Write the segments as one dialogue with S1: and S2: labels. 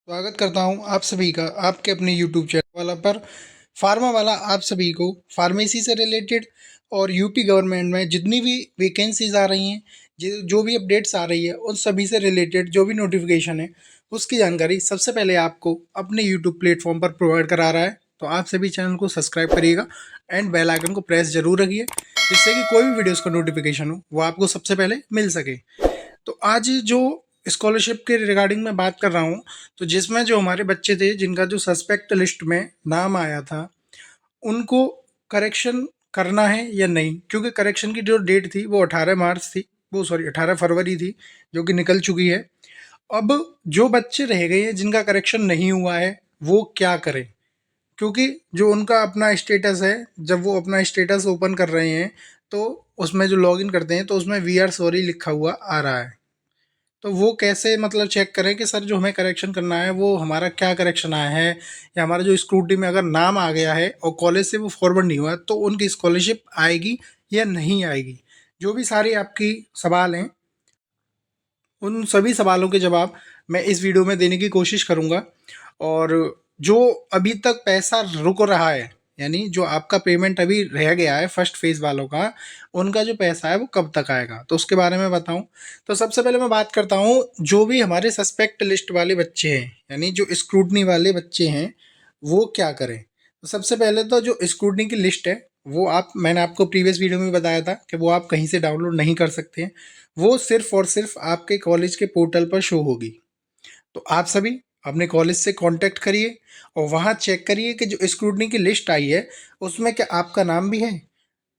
S1: स्वागत करता हूं आप सभी का आपके अपने यूट्यूब चैनल वाला पर। फार्मा वाला आप सभी को फार्मेसी से रिलेटेड और यूपी गवर्नमेंट में जितनी भी वैकेंसीज आ रही हैं, जो भी अपडेट्स आ रही है, उन सभी से रिलेटेड जो भी नोटिफिकेशन है उसकी जानकारी सबसे पहले आपको अपने यूट्यूब प्लेटफॉर्म पर प्रोवाइड करा रहा है। तो आप सभी चैनल को सब्सक्राइब करिएगा एंड बेल आइकन को प्रेस जरूर रखिए, जिससे कि कोई भी वीडियोज़ का नोटिफिकेशन हो वो आपको सबसे पहले मिल सके। तो आज जो स्कॉलरशिप के रिगार्डिंग मैं बात कर रहा हूँ, तो जिसमें जो हमारे बच्चे थे जिनका जो सस्पेक्ट लिस्ट में नाम आया था, उनको करेक्शन करना है या नहीं, क्योंकि करेक्शन की जो डेट थी वो 18 मार्च थी, वो सॉरी 18 फरवरी थी, जो कि निकल चुकी है। अब जो बच्चे रह गए हैं जिनका करेक्शन नहीं हुआ है वो क्या करें, क्योंकि जो उनका अपना स्टेटस है, जब वो अपना स्टेटस ओपन कर रहे हैं तो उसमें जो लॉगिन करते हैं तो उसमें वी आर सॉरी लिखा हुआ आ रहा है। तो वो कैसे मतलब चेक करें कि सर जो हमें करेक्शन करना है वो हमारा क्या करेक्शन आया है, या हमारा जो स्क्रूटी में अगर नाम आ गया है और कॉलेज से वो फॉरवर्ड नहीं हुआ तो उनकी स्कॉलरशिप आएगी या नहीं आएगी। जो भी सारी आपकी सवाल हैं, उन सभी सवालों के जवाब मैं इस वीडियो में देने की कोशिश करूँगा। और जो अभी तक पैसा रुक रहा है, यानी जो आपका पेमेंट अभी रह गया है फर्स्ट फेज़ वालों का, उनका जो पैसा है वो कब तक आएगा, तो उसके बारे में बताऊँ। तो सबसे पहले मैं बात करता हूँ जो भी हमारे सस्पेक्ट लिस्ट वाले बच्चे हैं, यानी जो स्क्रूटनी वाले बच्चे हैं, वो क्या करें। तो सबसे पहले तो जो स्क्रूटनी की लिस्ट है वो मैंने आपको प्रीवियस वीडियो में बताया था कि वो आप कहीं से डाउनलोड नहीं कर सकते हैं, वो सिर्फ और सिर्फ आपके कॉलेज के पोर्टल पर शो होगी। तो आप सभी अपने कॉलेज से कांटेक्ट करिए और वहाँ चेक करिए कि जो स्क्रूटनी की लिस्ट आई है उसमें क्या आपका नाम भी है,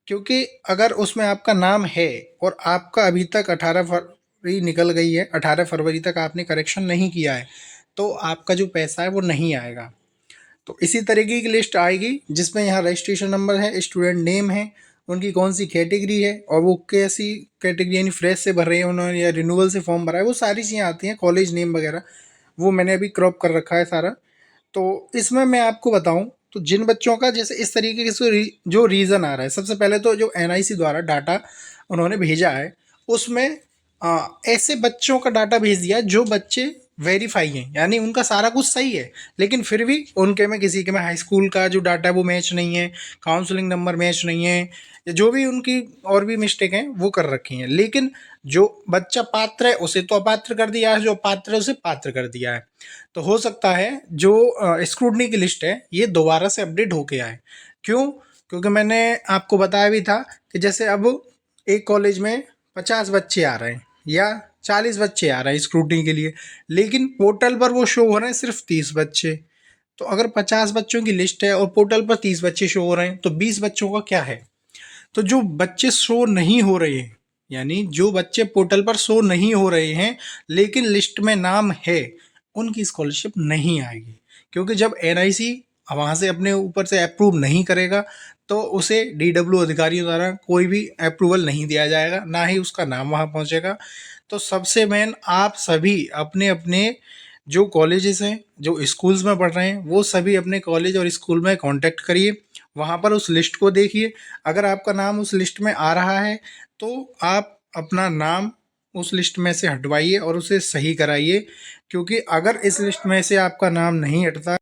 S1: क्योंकि अगर उसमें आपका नाम है और आपका अभी तक 18 फरवरी निकल गई है, 18 फरवरी तक आपने करेक्शन नहीं किया है, तो आपका जो पैसा है वो नहीं आएगा। तो इसी तरीके की लिस्ट आएगी जिसमें यहाँ रजिस्ट्रेशन नंबर है, स्टूडेंट नेम है, उनकी कौन सी कैटेगरी है और वो कैसी कैटेगरी, यानी फ्रेश से भर रहे हैं उन्होंने या रिन्यूअल से फॉर्म भरा है, वो सारी चीज़ें आती हैं, कॉलेज नेम वगैरह। वो मैंने अभी क्रॉप कर रखा है सारा। तो इसमें मैं आपको बताऊं, तो जिन बच्चों का जैसे इस तरीके से जो रीज़न आ रहा है, सबसे पहले तो जो एनआईसी द्वारा डाटा उन्होंने भेजा है उसमें ऐसे बच्चों का डाटा भेज दिया है जो बच्चे वेरीफाई हैं, यानी उनका सारा कुछ सही है, लेकिन फिर भी उनके में किसी के में हाई स्कूल का जो डाटा है वो मैच नहीं है, काउंसलिंग नंबर मैच नहीं है, या जो भी उनकी और भी मिस्टेक हैं वो कर रखी हैं। लेकिन जो बच्चा पात्र है उसे तो अपात्र कर दिया है, जो पात्र है उसे पात्र कर दिया है। तो हो सकता है जो स्क्रूटनी की लिस्ट है ये दोबारा से अपडेट होके आए। क्यों? क्योंकि मैंने आपको बताया भी था कि जैसे अब एक कॉलेज में 50 बच्चे आ रहे हैं या 40 बच्चे आ रहे हैं स्क्रूटनी के लिए, लेकिन पोर्टल पर वो शो हो रहे हैं सिर्फ 30 बच्चे। तो अगर 50 बच्चों की लिस्ट है और पोर्टल पर 30 बच्चे शो हो रहे हैं तो 20 बच्चों का क्या है। तो जो बच्चे शो नहीं हो रहे हैं, यानी जो बच्चे पोर्टल पर शो नहीं हो रहे हैं लेकिन लिस्ट में नाम है, उनकी स्कॉलरशिप नहीं आएगी। क्योंकि जब एनआईसी वहाँ से अपने ऊपर से अप्रूव नहीं करेगा तो उसे डीडब्ल्यू अधिकारियों द्वारा कोई भी अप्रूवल नहीं दिया जाएगा, ना ही उसका नाम वहाँ पहुँचेगा। तो सबसे मेन आप सभी अपने अपने जो कॉलेजेस हैं, जो स्कूल्स में पढ़ रहे हैं, वो सभी अपने कॉलेज और स्कूल में कांटेक्ट करिए, वहाँ पर उस लिस्ट को देखिए। अगर आपका नाम उस लिस्ट में आ रहा है तो आप अपना नाम उस लिस्ट में से हटवाइए और उसे सही कराइए। क्योंकि अगर इस लिस्ट में से आपका नाम नहीं हटता,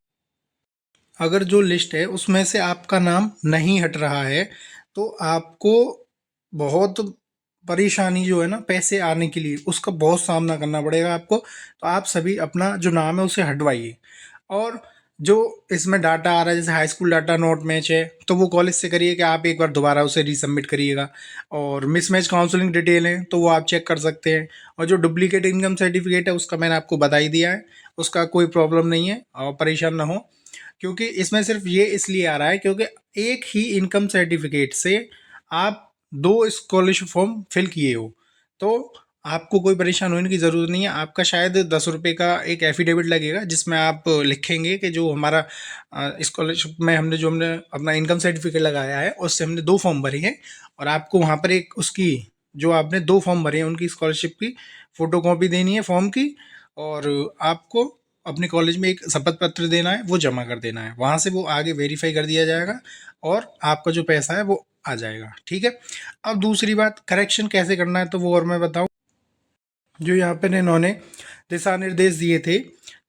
S1: अगर जो लिस्ट है उसमें से आपका नाम नहीं हट रहा है, तो आपको बहुत परेशानी जो है ना पैसे आने के लिए उसका बहुत सामना करना पड़ेगा आपको। तो आप सभी अपना जो नाम है उसे हटवाइए। और जो इसमें डाटा आ रहा है जैसे high school data not match है, तो वो कॉलेज से करिए कि आप एक बार दोबारा उसे रीसबमिट करिएगा। और मिसमैच काउंसलिंग डिटेल है तो वो आप चेक कर सकते हैं। और जो डुप्लीकेट इनकम सर्टिफिकेट है उसका मैंने आपको बता ही दिया है, उसका कोई प्रॉब्लम नहीं है और परेशान ना हो। क्योंकि इसमें सिर्फ ये इसलिए आ रहा है क्योंकि एक ही इनकम सर्टिफिकेट से आप दो स्कॉलरशिप फॉर्म फिल किए हो, तो आपको कोई परेशान होने की ज़रूरत नहीं है। आपका शायद 10 रुपये का एक एफिडेविट लगेगा जिसमें आप लिखेंगे कि जो हमारा स्कॉलरशिप में हमने अपना इनकम सर्टिफिकेट लगाया है उससे हमने 2 फॉर्म भरे हैं, और आपको वहाँ पर एक उसकी जो आपने 2 फॉर्म भरे हैं उनकी स्कॉलरशिप की फ़ोटो कॉपी देनी है फॉर्म की। और आपको अपने कॉलेज में एक शपथ पत्र देना है, वो जमा कर देना है, वहाँ से वो आगे वेरीफाई कर दिया जाएगा और आपका जो पैसा है वो आ जाएगा। ठीक है। अब दूसरी बात, करेक्शन कैसे करना है तो वो और मैं बताऊँ। जो यहाँ पे इन्होंने दिशा निर्देश दिए थे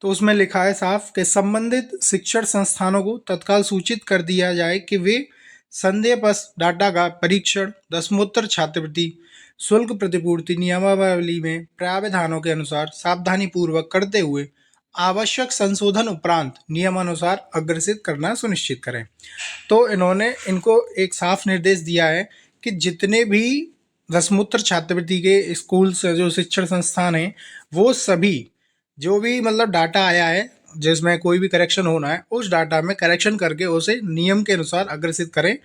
S1: तो उसमें लिखा है साफ कि संबंधित शिक्षण संस्थानों को तत्काल सूचित कर दिया जाए कि वे संदेहग्रस्त डाटा का परीक्षण दसमोत्तर छात्रवृत्ति शुल्क प्रतिपूर्ति नियमावली में प्रावधानों के अनुसार सावधानी पूर्वक करते हुए आवश्यक संशोधन उपरांत नियमानुसार अग्रेसित करना सुनिश्चित करें। तो इन्होंने इनको एक साफ निर्देश दिया है कि जितने भी दसमोत्तर छात्रवृत्ति के स्कूल्स जो शिक्षण संस्थान हैं वो सभी जो भी मतलब डाटा आया है जिसमें कोई भी करेक्शन होना है उस डाटा में करेक्शन करके उसे नियम के अनुसार अग्रेसित करें।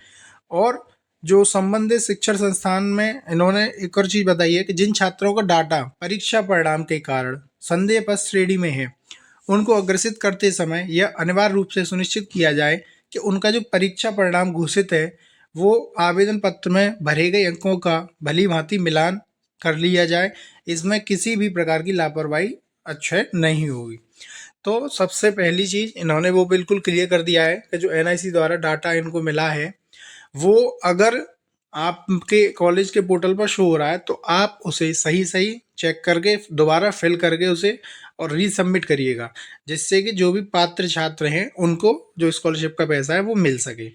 S1: और जो संबंधित शिक्षण संस्थान में इन्होंने एक और चीज़ बताई है कि जिन छात्रों का डाटा परीक्षा परिणाम के कारण संदेहग्रस्त श्रेणी में है उनको अग्रेसित करते समय यह अनिवार्य रूप से सुनिश्चित किया जाए कि उनका जो परीक्षा परिणाम घोषित है वो आवेदन पत्र में भरे गए अंकों का भली भांति मिलान कर लिया जाए, इसमें किसी भी प्रकार की लापरवाही अच्छे नहीं होगी। तो सबसे पहली चीज़ इन्होंने वो बिल्कुल क्लियर कर दिया है कि जो एनआईसी द्वारा डाटा इनको मिला है वो अगर आपके कॉलेज के पोर्टल पर शो हो रहा है तो आप उसे सही सही चेक करके दोबारा फिल करके उसे और रीसबमिट करिएगा, जिससे कि जो भी पात्र छात्र हैं उनको जो स्कॉलरशिप का पैसा है वो मिल सके।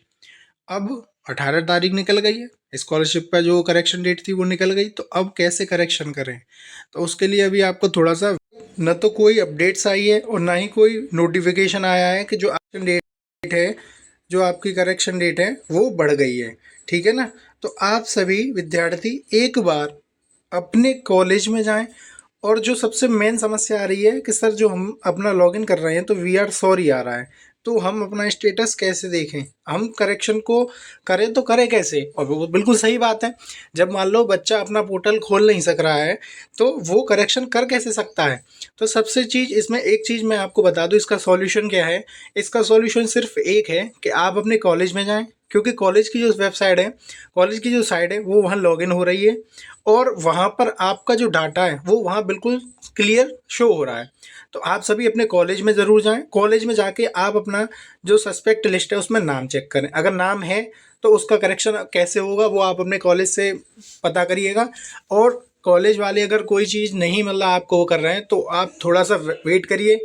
S1: अब 18 तारीख निकल गई है, स्कॉलरशिप का जो करेक्शन डेट थी वो निकल गई, तो अब कैसे करेक्शन करें? तो उसके लिए अभी आपको थोड़ा सा न तो कोई अपडेट्स आई है और ना ही कोई नोटिफिकेशन आया है कि जो एक्शन डेट है, जो आपकी करेक्शन डेट है वो बढ़ गई है, ठीक है ना। तो आप सभी विद्यार्थी एक बार अपने कॉलेज में जाएं। और जो सबसे मेन समस्या आ रही है कि सर जो हम अपना लॉगिन कर रहे हैं तो वी आर सॉरी आ रहा है, तो हम अपना स्टेटस कैसे देखें, हम करेक्शन को करें तो करें कैसे? और वो बिल्कुल सही बात है, जब मान लो बच्चा अपना पोर्टल खोल नहीं सक रहा है तो वो करेक्शन कर कैसे सकता है? तो सबसे चीज़ इसमें एक चीज़ मैं आपको बता दूं, इसका सॉल्यूशन क्या है। इसका सॉल्यूशन सिर्फ एक है कि आप अपने कॉलेज में जाएं, क्योंकि कॉलेज की जो वेबसाइट है, कॉलेज की जो साइट है वो वहाँ लॉगिन हो रही है और वहाँ पर आपका जो डाटा है वो वहाँ बिल्कुल क्लियर शो हो रहा है। तो आप सभी अपने कॉलेज में ज़रूर जाएं, कॉलेज में जाके आप अपना जो सस्पेक्ट लिस्ट है उसमें नाम चेक करें, अगर नाम है तो उसका करेक्शन कैसे होगा वो आप अपने कॉलेज से पता करिएगा। और कॉलेज वाले अगर कोई चीज़ नहीं मतलब आपको वो कर रहे हैं तो आप थोड़ा सा वेट करिए,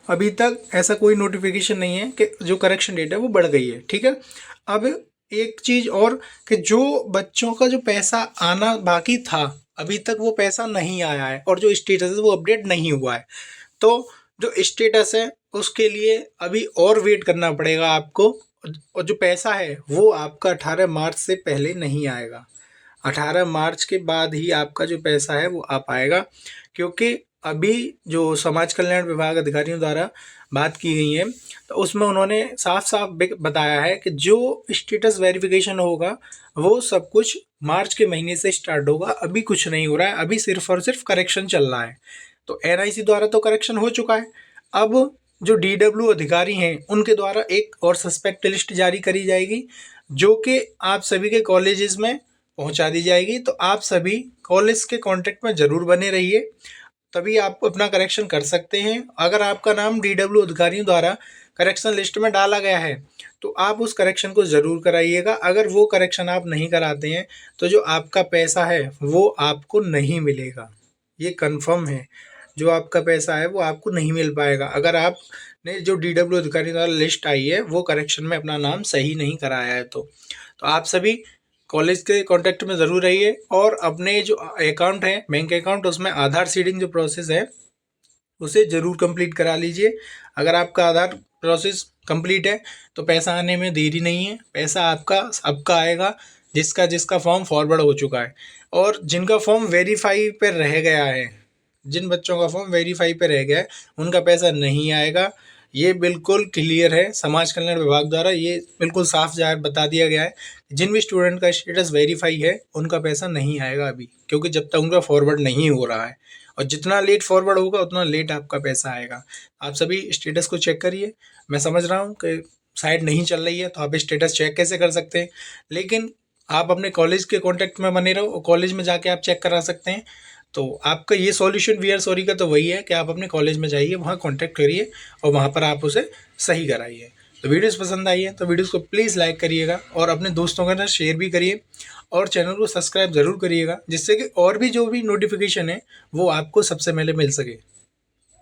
S1: अभी तक ऐसा कोई नोटिफिकेशन नहीं है कि जो करेक्शन डेट है वो बढ़ गई है, ठीक है। अब एक चीज़ और कि जो बच्चों का जो पैसा आना बाकी था अभी तक वो पैसा नहीं आया है और जो स्टेटस है वो अपडेट नहीं हुआ है, तो जो स्टेटस है उसके लिए अभी और वेट करना पड़ेगा आपको। और जो पैसा है वो आपका 18 मार्च से पहले नहीं आएगा, 18 मार्च के बाद ही आपका जो पैसा है वो आ पाएगा, क्योंकि अभी जो समाज कल्याण विभाग अधिकारियों द्वारा बात की गई है तो उसमें उन्होंने साफ साफ बताया है कि जो स्टेटस वेरिफिकेशन होगा वो सब कुछ मार्च के महीने से स्टार्ट होगा, अभी कुछ नहीं हो रहा है, अभी सिर्फ और सिर्फ करेक्शन चल रहा है। तो एनआईसी द्वारा तो करेक्शन हो चुका है, अब जो डीडब्ल्यू अधिकारी हैं उनके द्वारा एक और सस्पेक्ट लिस्ट जारी करी जाएगी जो कि आप सभी के कॉलेजेस में पहुंचा दी जाएगी। तो आप सभी कॉलेज के कांटेक्ट में ज़रूर बने रहिए, तभी आप अपना करेक्शन कर सकते हैं। अगर आपका नाम डीडब्ल्यू अधिकारियों द्वारा करेक्शन लिस्ट में डाला गया है तो आप उस करेक्शन को ज़रूर कराइएगा। अगर वो करेक्शन आप नहीं कराते हैं तो जो आपका पैसा है वो आपको नहीं मिलेगा, ये कंफर्म है, जो आपका पैसा है वो आपको नहीं मिल पाएगा अगर आपने जो डीडब्ल्यू अधिकारी द्वारा लिस्ट आई है वो करेक्शन में अपना नाम सही नहीं कराया है। तो आप सभी कॉलेज के कांटेक्ट में ज़रूर रहिए और अपने जो अकाउंट है बैंक अकाउंट उसमें आधार सीडिंग जो प्रोसेस है उसे ज़रूर कंप्लीट करा लीजिए। अगर आपका आधार प्रोसेस कंप्लीट है तो पैसा आने में देरी नहीं है, पैसा आपका सबका आएगा जिसका जिसका फॉर्म फॉरवर्ड हो चुका है। और जिनका फॉर्म वेरीफाई पर रह गया है, जिन बच्चों का फॉर्म वेरीफाई पे रह गया है उनका पैसा नहीं आएगा, ये बिल्कुल क्लियर है। समाज कल्याण विभाग द्वारा ये बिल्कुल साफ जाहिर बता दिया गया है, जिन भी स्टूडेंट का स्टेटस वेरीफाई है उनका पैसा नहीं आएगा अभी, क्योंकि जब तक उनका फॉरवर्ड नहीं हो रहा है, और जितना लेट फॉरवर्ड होगा उतना लेट आपका पैसा आएगा। आप सभी स्टेटस को चेक करिए। मैं समझ रहा हूँ कि साइट नहीं चल रही है तो आप स्टेटस चेक कैसे कर सकते हैं, लेकिन आप अपने कॉलेज के कॉन्टैक्ट में बने रहो और कॉलेज में जाके आप चेक करा सकते हैं। तो आपका ये सॉल्यूशन वी आर सॉरी का तो वही है कि आप अपने कॉलेज में जाइए, वहाँ कॉन्टैक्ट करिए और वहाँ पर आप उसे सही कराइए। तो वीडियोस पसंद आई है तो वीडियोस को प्लीज़ लाइक करिएगा और अपने दोस्तों के साथ शेयर भी करिए और चैनल को सब्सक्राइब ज़रूर करिएगा, जिससे कि और भी जो भी नोटिफिकेशन है वो आपको सबसे पहले मिल सके।